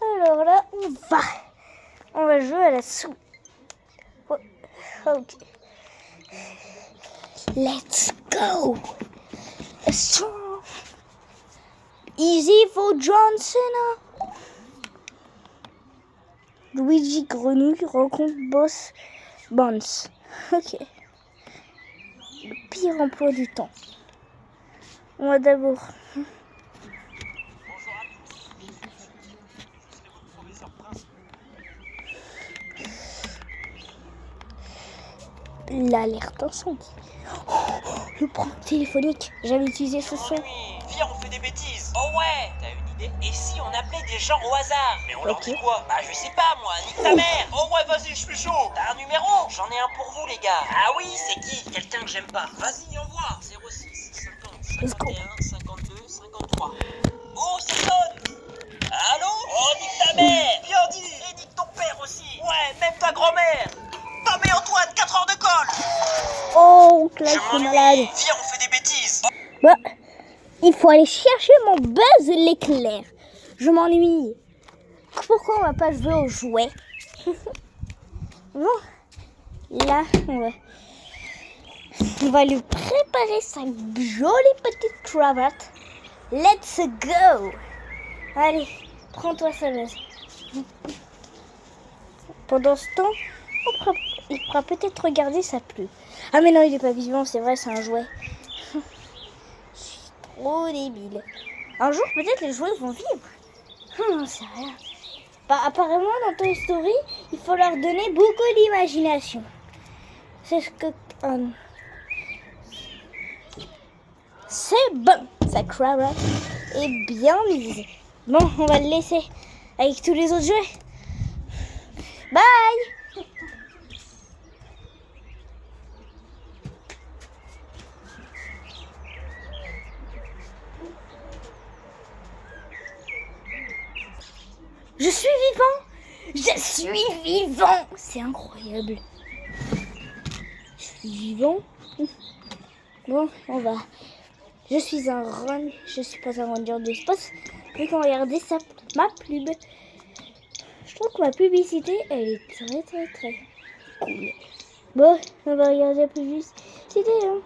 Alors là, on va jouer à la soupe. Ok. Let's go. Strong. Easy for John Cena. Luigi Grenouille rencontre Boss Bones. Ok. Le pire emploi du temps. On va d'abord... L'alerte incendie. Oh, le prompt téléphonique. J'avais utilisé ce son. Oui, viens, on fait des bêtises. Oh ouais, t'as une idée? Et si on appelait des gens au hasard? Mais on leur dit quoi? Bah je sais pas moi, nique ta mère. Oh ouais, vas-y, je suis chaud. T'as un numéro? J'en ai un pour vous les gars. Ah oui, c'est qui? Quelqu'un que j'aime pas. Vas-y, envoie. 06 50 51 52 53. Oh, ça sonne. Allô? Oh, nique ta mère. Bien dit. Et nique ton père aussi. Ouais, même ta grand-mère. Tomé Antoine, 4 heures de colle. Oh, Claire, c'est malade. Viens, on fait des bêtises. Bah, il faut aller chercher mon Buzz l'éclair. Je m'ennuie. Pourquoi on va pas jouer aux jouets? Bon, là, on va lui préparer sa jolie petite cravate. Let's go. Allez, prends-toi sa Buzz. Pendant ce temps, il pourra peut-être regarder sa plume. Ah mais non, il est pas vivant, c'est vrai, c'est un jouet. Je suis trop débile. Un jour, peut-être les jouets vont vivre. J'en sais rien. Bah, apparemment, dans Toy Story, il faut leur donner beaucoup d'imagination. C'est ce que... c'est bon, sa cravate est bien mise. Bon, on va le laisser avec tous les autres jouets. Bye. Je suis vivant. Je suis vivant. C'est incroyable. Je suis vivant. Bon, on va. Je suis un run. Je suis pas un ranger de espace. Mais quand regardez ça, ma pub. Je trouve que ma publicité, elle est très très très cool. Bon, on va regarder la publicité. Hein.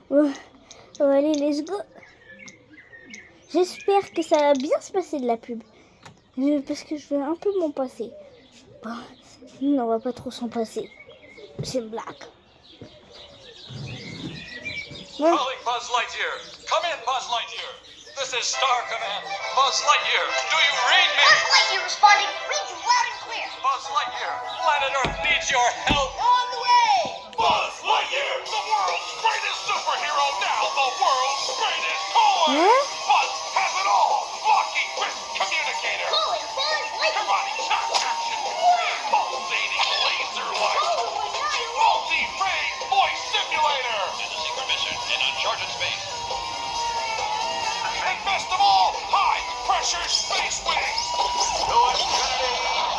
Bon, allez, let's go. J'espère que ça va bien se passer de la pub. Parce que je vais un peu m'en passer. Bon, on va pas trop s'en passer. C'est une blague. Bon. Calling Buzz Lightyear. Come in, Buzz Lightyear. This is Star Command. Buzz Lightyear, do you read me? Buzz Lightyear responding. Read you loud and clear. Buzz Lightyear, planet Earth needs your help. On the way. Buzz Lightyear, the world's greatest superhero now. The world's greatest toy. Buzz has it all. Walking wrist communicator. Calling Buzz Lightyear. Karate chop action. Pulsating laser light. Oh, my Multi-ray voice simulator. And a secret mission in uncharted space. And best of all, high-pressure space wings. To infinity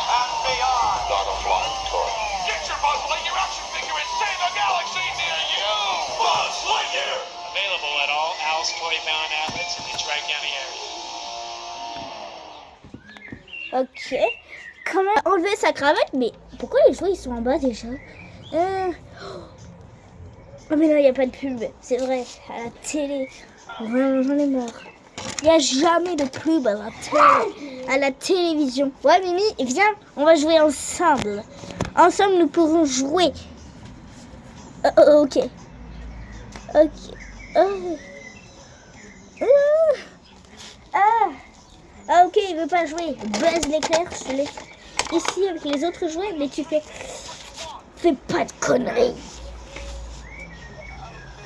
and beyond. Not a flying toy. Get your Buzz Lightyear action figure and save a galaxy near you. Buzz Lightyear. Available at all Al's Toy Bound outlets in the Tri-County area. Ok. Quand même enlever sa cravate, mais pourquoi les jouets ils sont en bas déjà? Oh mais non, il n'y a pas de pub. C'est vrai, à la télé. Vraiment, j'en ai marre. Il n'y a jamais de pub à la télévision. Ouais, Mimi, viens, on va jouer ensemble. Ensemble, nous pourrons jouer. Ok. Ok, il veut pas jouer. Buzz l'éclair, je te laisse ici avec les autres jouets, mais tu fais pas de conneries.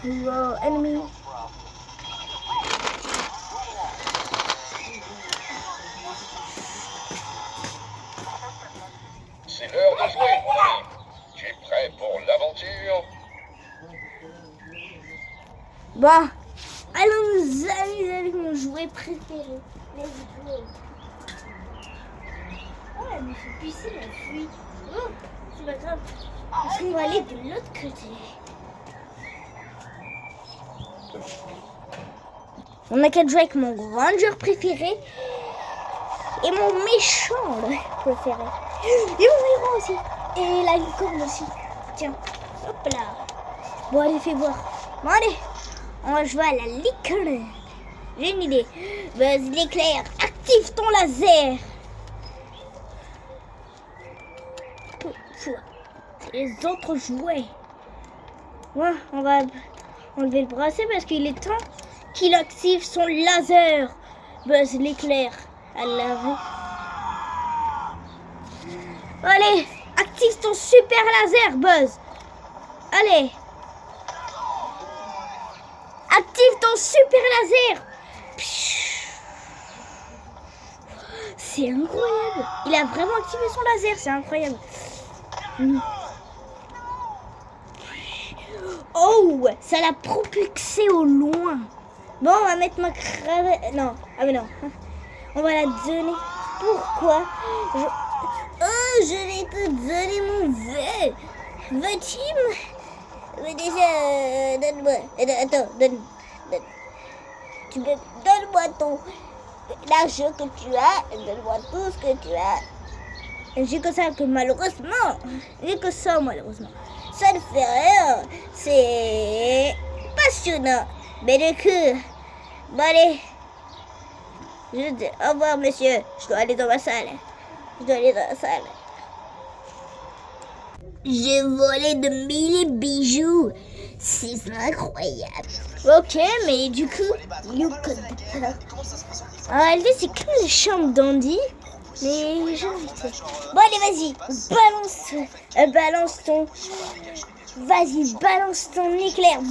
Wow, enemy. C'est l'heure de jouer, mon ami. Tu es prêt pour l'aventure? Bon, allons nous amuser avec mon jouet préféré. Let's go. Oh, elle me fait pisser la fuite. Oh, c'est pas grave. Parce qu'on va aller de l'autre côté. On n'a qu'à jouer avec mon ranger préféré et mon méchant préféré. Et mon héros aussi. Et la licorne aussi. Tiens, hop là. Bon, allez, fais voir. Bon, allez, on va jouer à la licorne. J'ai une idée. Buzz l'éclair, active ton laser. Les autres jouets. Ouais, on va enlever le bracelet parce qu'il est temps qu'il active son laser. Buzz l'éclair. À l'avant. Allez, active ton super laser, Buzz. Allez. Active ton super laser. C'est incroyable. Il a vraiment activé son laser, c'est incroyable. Oh, ça l'a propulsé au loin. Bon, on va mettre ma cravate. Non, ah mais non. On va la donner. Pourquoi Oh, je vais te donner mon vœu. Veux-tu me... Déjà, donne-moi. Attends, donne. Donne-moi ton... l'argent que tu as. Donne-moi tout ce que tu as. J'ai que ça, que malheureusement. J'ai que ça, malheureusement. Ça ne fait rien. C'est passionnant. Mais du coup, bon allez. Je dis au revoir, monsieur. Je dois aller dans ma salle. J'ai volé de 1000 bijoux. C'est incroyable. Ok, mais du coup, en réalité, c'est comme les chambres d'Andy. Mais j'ai envie de faire. Bon, allez, vas-y. Balance ton... Vas-y, balance ton éclair. Oh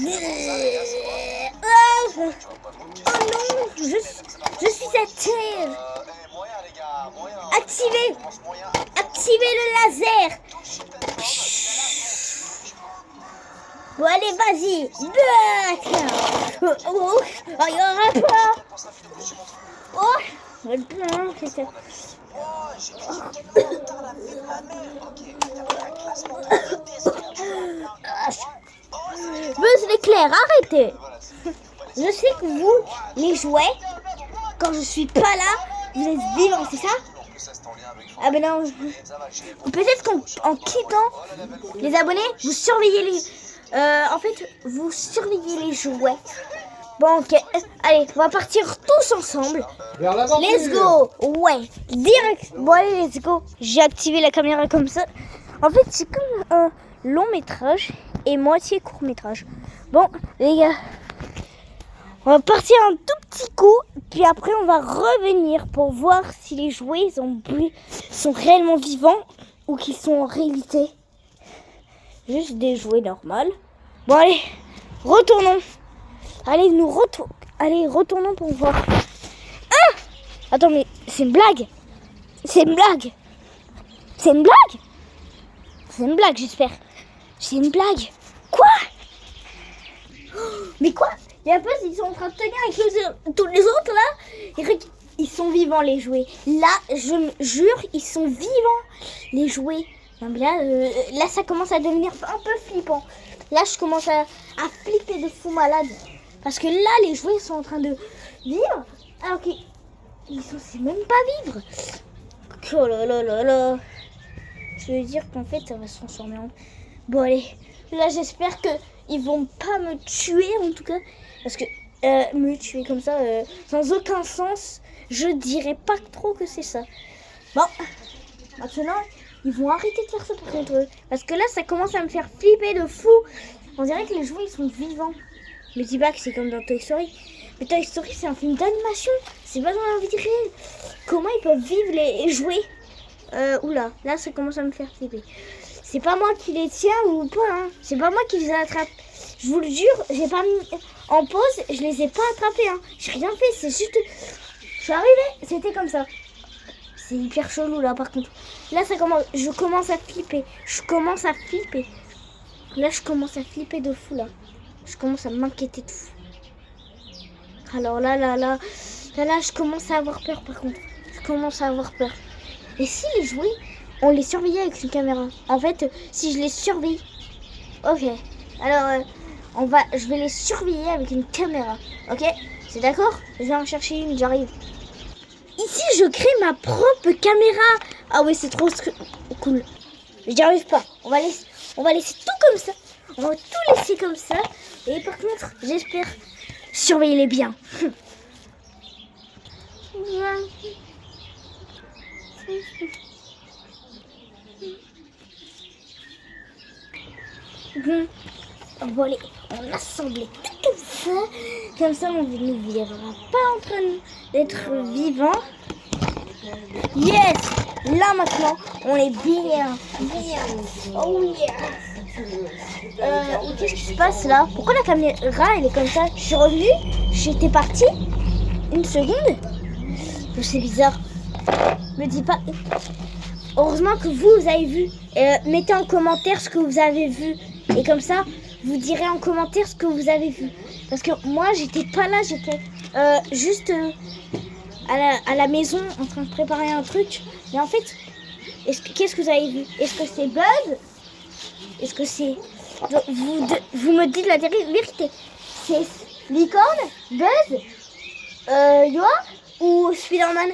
non, je suis à terre. Activez le laser. Bon, allez, vas-y. Oh, il y aura pas. Oh, c'est ça. Buzz l'éclair, arrêtez. Je sais que vous, les jouets, quand je suis pas là, vous êtes vivants, c'est ça? Ah ben non. Peut-être qu'en quittant les abonnés, vous surveillez les... en fait, vous surveillez les jouets. Bon, ok. Allez, on va partir tous ensemble. Let's go. Ouais, direct. Bon, allez, let's go. J'ai activé la caméra comme ça. En fait, c'est comme un long métrage et moitié court métrage. Bon, les gars, on va partir un tout petit coup. Puis après, on va revenir pour voir si les jouets sont réellement vivants ou qu'ils sont en réalité juste des jouets normaux. Bon, allez, retournons. Allez, retournons pour voir. Ah! Attends, mais c'est une blague. C'est une blague, j'espère. C'est une blague. Quoi? Mais quoi? Il y a un peu, ils sont en train de tenir avec tous les autres là. Ils sont vivants, les jouets. Là, je me jure, ils sont vivants, les jouets. Non, mais là, ça commence à devenir un peu flippant. Là, je commence à flipper de fou malade. Parce que là, les jouets sont en train de vivre. Alors qu'ils sont censés même pas vivre. Oh là là là là. Je veux dire qu'en fait, ça va se transformer en... Bon, allez. Là, j'espère qu'ils vont pas me tuer, en tout cas. Parce que me tuer comme ça, sans aucun sens, je dirais pas trop que c'est ça. Bon. Maintenant, ils vont arrêter de faire ça par contre. Parce que là, ça commence à me faire flipper de fou. On dirait que les jouets, ils sont vivants. Mais dis pas que c'est comme dans Toy Story. Mais Toy Story, c'est un film d'animation. C'est pas dans la vie réelle. Comment ils peuvent vivre les jouets? Oula, là, ça commence à me faire flipper. C'est pas moi qui les tiens ou pas, hein. C'est pas moi qui les attrape. Je vous le jure, j'ai pas mis en pause. Je les ai pas attrapés, hein. J'ai rien fait, c'est juste... Je suis arrivée, c'était comme ça. C'est hyper chelou, là, par contre. Là, je commence à flipper. Là, je commence à flipper de fou, là. Je commence à m'inquiéter de fou. Alors là, je commence à avoir peur, par contre. Et si les jouets, on les surveillait avec une caméra? En fait, si je les surveille... Ok. Alors, je vais les surveiller avec une caméra. Ok? C'est d'accord? Je vais en chercher une, j'arrive. Ici, je crée ma propre caméra. Ah oui, c'est trop cool. J'y arrive pas. On va laisser tout comme ça. On va tout laisser comme ça. Et par contre, j'espère surveiller-les bien. Voilà, on assemble tout comme ça on ne verra pas en train d'être vivant. Yes, là maintenant on est bien. Oh yeah. Qu'est-ce qui se passe là? Pourquoi la caméra elle est comme ça? Je suis revenue, j'étais partie une seconde. C'est bizarre. Me dis pas. Heureusement que vous avez vu. Mettez en commentaire ce que vous avez vu. Et comme ça, vous direz en commentaire ce que vous avez vu. Parce que moi, j'étais pas là. J'étais juste à la maison en train de préparer un truc. Mais en fait, qu'est-ce que vous avez vu? Est-ce que c'est Buzz? Est-ce que c'est... Vous me dites la vérité. C'est Licorne, Buzz, Yoa ou Spider-Man?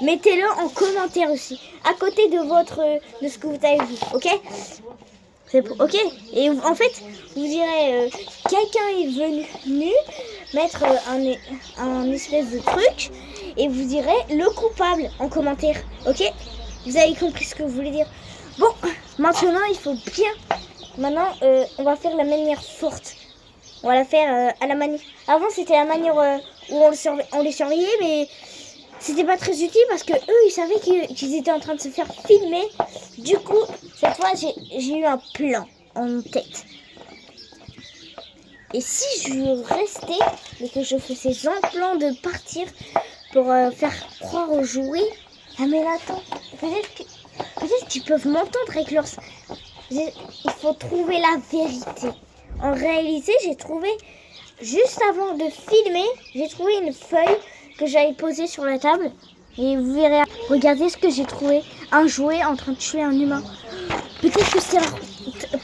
Mettez-le en commentaire aussi, à côté de ce que vous avez vu, ok? Ok? Et en fait, vous direz, quelqu'un est venu mettre un espèce de truc, et vous direz le coupable en commentaire, ok? Vous avez compris ce que vous voulez dire? Bon, maintenant, il faut bien... Maintenant, on va faire la manière forte. On va la faire à la manière... Avant, c'était la manière où on les surveillait, mais c'était pas très utile parce que eux, ils savaient qu'ils étaient en train de se faire filmer. Du coup, cette fois, j'ai eu un plan en tête. Et si je restais et que je faisais semblant de partir pour faire croire aux jouets... Ah mais là, attends, peut-être qu'ils peuvent m'entendre avec leur... Il faut trouver la vérité. En réalité, j'ai trouvé, juste avant de filmer, j'ai trouvé une feuille que j'avais posée sur la table. Et vous verrez, regardez ce que j'ai trouvé. Un jouet en train de tuer un humain. Peut-être que c'est leur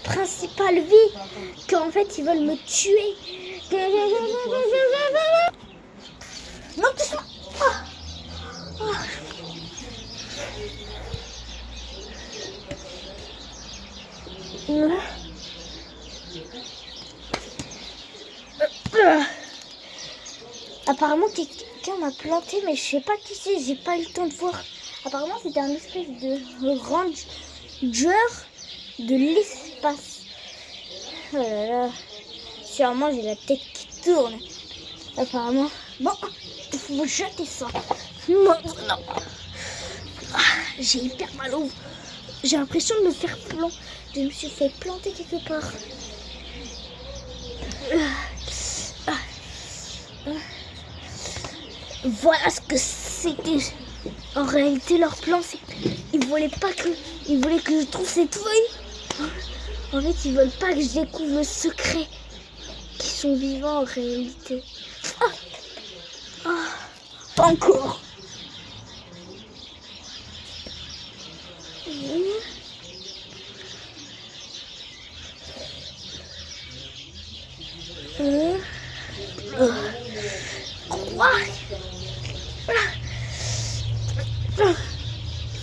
principale vie. Qu'en fait, ils veulent me tuer. Non, doucement. Apparemment quelqu'un m'a planté, mais je sais pas qui c'est, j'ai pas eu le temps de voir. Apparemment c'était un espèce de ranger de l'espace. Oh là là, sûrement j'ai la tête qui tourne. Apparemment, bon, il faut jeter ça. Non, j'ai hyper mal au... J'ai l'impression de me faire planter. Je me suis fait planter quelque part. Voilà ce que c'était. En réalité, leur plan, c'est qu'ils voulaient que je trouve cette feuille. En fait, ils veulent pas que je découvre le secret. Qu'ils sont vivants en réalité. Pas encore.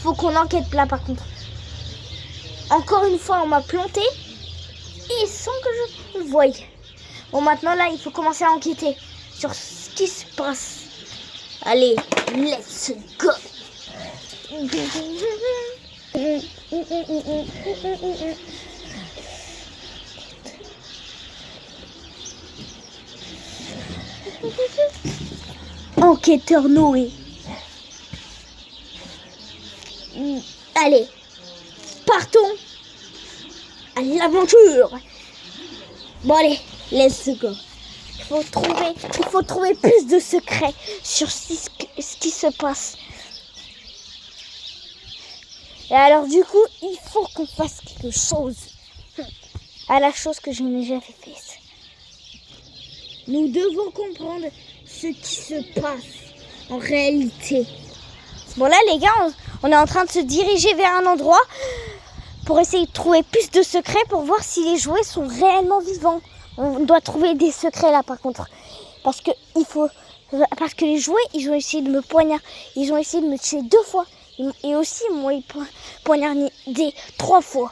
Faut qu'on enquête là par contre. Encore une fois on m'a planté et sans que je le voie. Bon maintenant là il faut commencer à enquêter sur ce qui se passe. Allez, let's go. Enquêteur Noé. Allez, partons à l'aventure. Bon allez, let's go. Il faut trouver plus de secrets sur ce qui se passe. Et alors du coup, il faut qu'on fasse quelque chose. À la chose que je n'ai jamais faite. Nous devons comprendre ce qui se passe en réalité. Bon là les gars, on est en train de se diriger vers un endroit pour essayer de trouver plus de secrets pour voir si les jouets sont réellement vivants. On doit trouver des secrets là par contre. Parce que les jouets, ils ont essayé de me poignarder. Ils ont essayé de me tuer 2 fois. Et aussi, moi, ils poignardé 3 fois.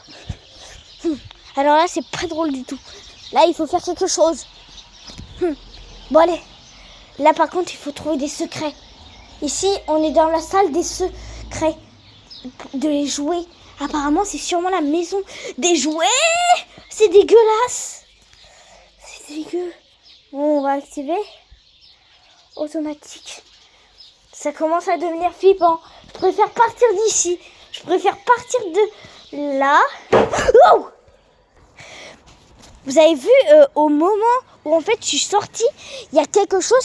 Alors là, c'est pas drôle du tout. Là, il faut faire quelque chose. Bon, allez. Là, par contre, il faut trouver des secrets. Ici, on est dans la salle des secrets. De les jouets. Apparemment, c'est sûrement la maison des jouets. C'est dégueulasse. C'est dégueu. Bon, on va activer. Automatique. Ça commence à devenir flippant. Je préfère partir d'ici. Je préfère partir de là. Oh! Vous avez vu, au moment où en fait je suis sortie, il y a quelque chose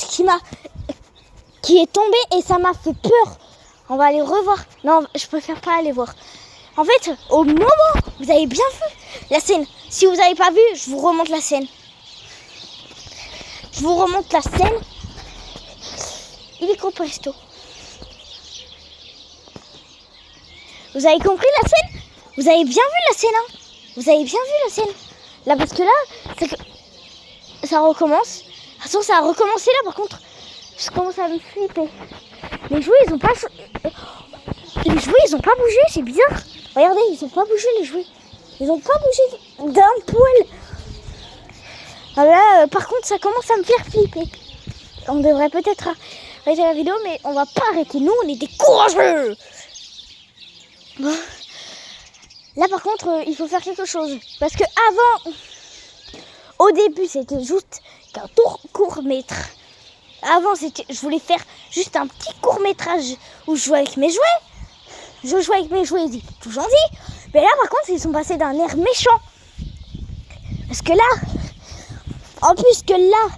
qui est tombé et ça m'a fait peur. On va aller revoir. Non, je préfère pas aller voir. En fait, au moment, vous avez bien vu la scène. Si vous n'avez pas vu, je vous remonte la scène. Je vous remonte la scène. Il est presto. Vous avez compris la scène? Vous avez bien vu la scène, hein? Vous avez bien vu la scène? Là, parce que là, ça recommence. Attention, ça a recommencé là, par contre. Je commence à me flipper. Les jouets, ils ont pas bougé, c'est bizarre. Regardez, ils ont pas bougé, les jouets. Ils ont pas bougé d'un poil. Alors là, par contre, ça commence à me faire flipper. On devrait peut-être arrêter la vidéo, mais on va pas arrêter. Nous, on est des courageux. Bon. Là, par contre, il faut faire quelque chose. Parce que avant, au début, c'était juste qu'un court-métrage. Avant, je voulais faire juste un petit court-métrage où je jouais avec mes jouets. Je jouais avec mes jouets, ils étaient tout gentils. Mais là, par contre, ils sont passés d'un air méchant. Parce que là, en plus que là,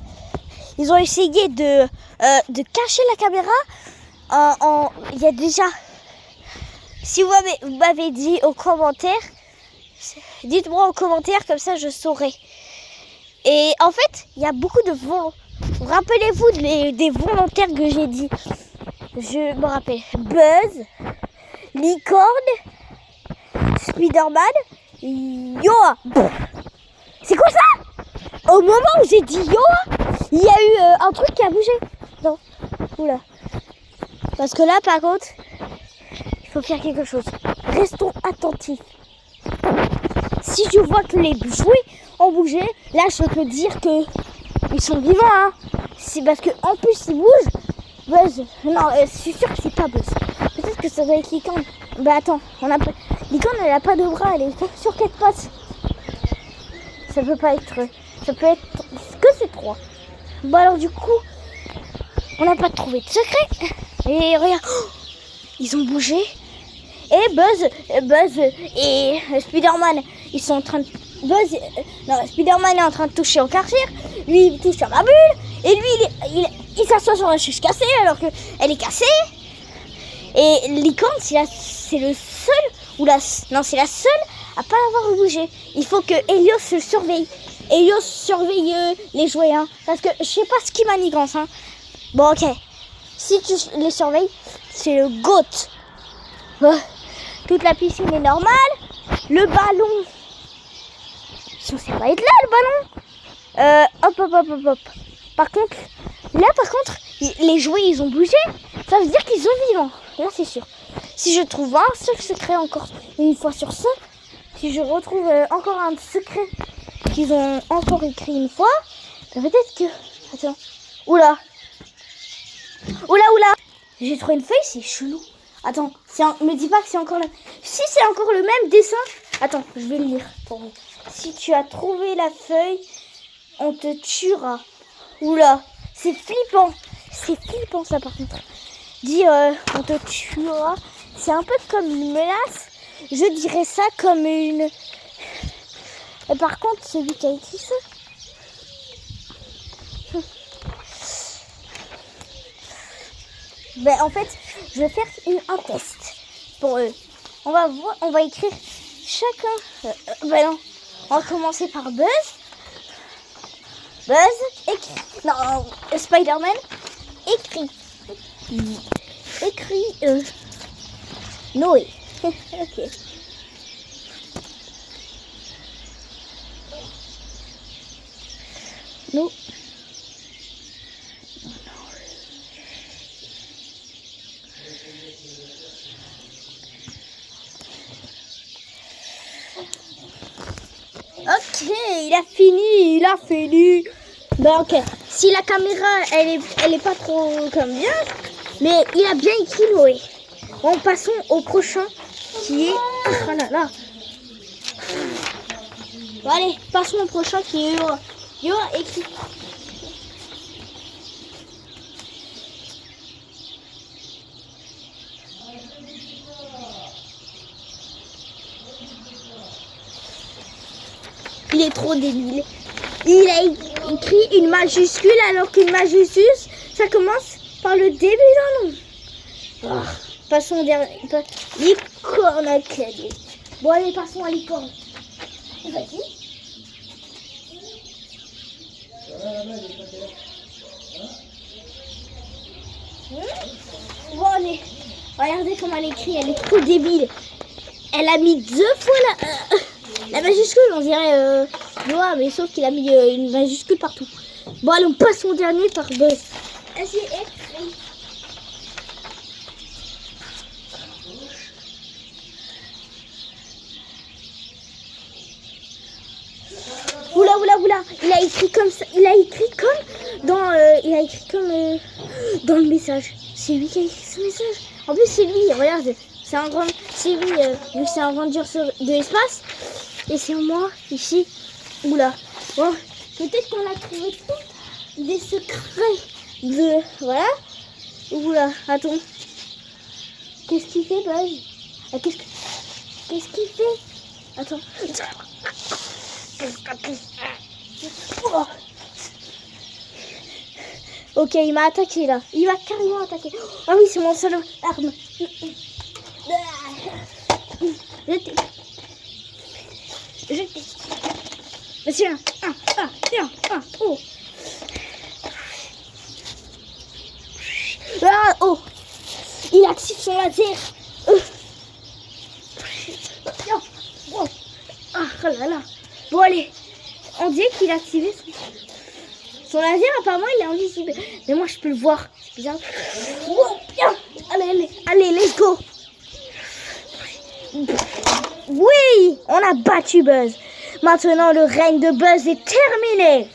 ils ont essayé de cacher la caméra. Il y a déjà... Si vous m'avez dit aux commentaires, dites-moi aux commentaires, comme ça je saurai. Et en fait, il y a beaucoup de rappelez-vous des volontaires que j'ai dit. Je me rappelle. Buzz, Licorne, Spider-Man, Yoa. C'est quoi ça? Au moment où j'ai dit Yoa, il y a eu un truc qui a bougé. Non. Oula. Parce que là, par contre... il faut faire quelque chose. Restons attentifs. Si je vois que les jouets ont bougé, là je peux dire que ils sont vivants, hein. C'est parce que en plus ils bougent. Buzz, non, je suis sûre que c'est pas Buzz. Peut-être que ça doit être Licorne. Bah attends, Licorne elle a pas de bras, elle est sur 4 pattes. Ça peut pas être. Ça peut être que ces 3. Bon alors du coup, on n'a pas trouvé de secret. Et regarde. Oh, ils ont bougé. Et Buzz et Spider-Man, ils sont en train de... Spider-Man est en train de toucher au quartier. Lui, il touche sur la bulle. Et lui, il s'assoit sur la chaise cassée alors qu'elle est cassée. Et Licorne, c'est le seul... c'est la seule à pas l'avoir bougé. Il faut que Helios se surveille. Helios surveille les jouets, hein. Parce que je sais pas ce qui manigance, hein. Bon, ok. Si tu les surveilles, c'est le GOAT. Toute la piscine est normale. Le ballon. Ça va être là, le ballon. Hop. Par contre, les jouets, ils ont bougé. Ça veut dire qu'ils sont vivants. Là, c'est sûr. Si je trouve un seul secret encore une fois sur ça, si je retrouve encore un secret qu'ils ont encore écrit une fois, peut-être que... Attends. Oula. J'ai trouvé une feuille, c'est chelou. Attends, me dis pas que c'est encore le... Si c'est encore le même dessin... Attends, je vais le lire pour vous. Si tu as trouvé la feuille, on te tuera. Oula, c'est flippant. C'est flippant ça par contre. Dis, on te tuera. C'est un peu comme une menace. Je dirais ça comme une... Et par contre, celui qui a écrit ça... Ben, en fait, je vais faire un test pour eux. On va écrire chacun... on va commencer par Buzz. Spider-Man, écrit Noé. Ok. Non. Ok, il a fini. Donc, si la caméra, elle est pas trop comme bien, mais il a bien écrit Noé. Bon, passons au prochain qui est... Oh là là. Bon, allez, passons au prochain qui est Yo écrit. Il est trop débile. Il a écrit une majuscule alors qu'une majuscule, ça commence par le début d'un nom. Oh, passons au dernier. Licorne à clavier. Bon, allez, passons à licorne. Vas-y. Bon, allez. Regardez comment elle écrit. Elle est trop débile. Elle a mis 2 fois la majuscule, on dirait Noah, mais sauf qu'il a mis une majuscule partout. Bon, allez, on passe au dernier par Buzz. Vas-y, écris. Oula. Il a écrit comme ça. Il a écrit comme dans le message. C'est lui qui a écrit ce message. En plus, c'est lui, regarde. C'est lui, vu que c'est un ranger de l'espace. Et c'est moi, ici. Oula. Bon, peut-être qu'on a trouvé tous des secrets de... Voilà. Oula, attends. Qu'est-ce qu'il fait, Buzz? Qu'est-ce qu'il fait? Attends. Oh. Ok, il m'a attaqué, là. Il m'a carrément attaqué. Ah oui, c'est mon seul arme. Jetez. Monsieur, oh. Ah, oh. Il active son laser. Ah là là. Bon, allez. On dirait qu'il a activé son laser. Apparemment, il est invisible. Mais moi, je peux le voir. C'est bizarre. Oh, bien. Allez, let's go. Oui, on a battu Buzz. Maintenant, le règne de Buzz est terminé.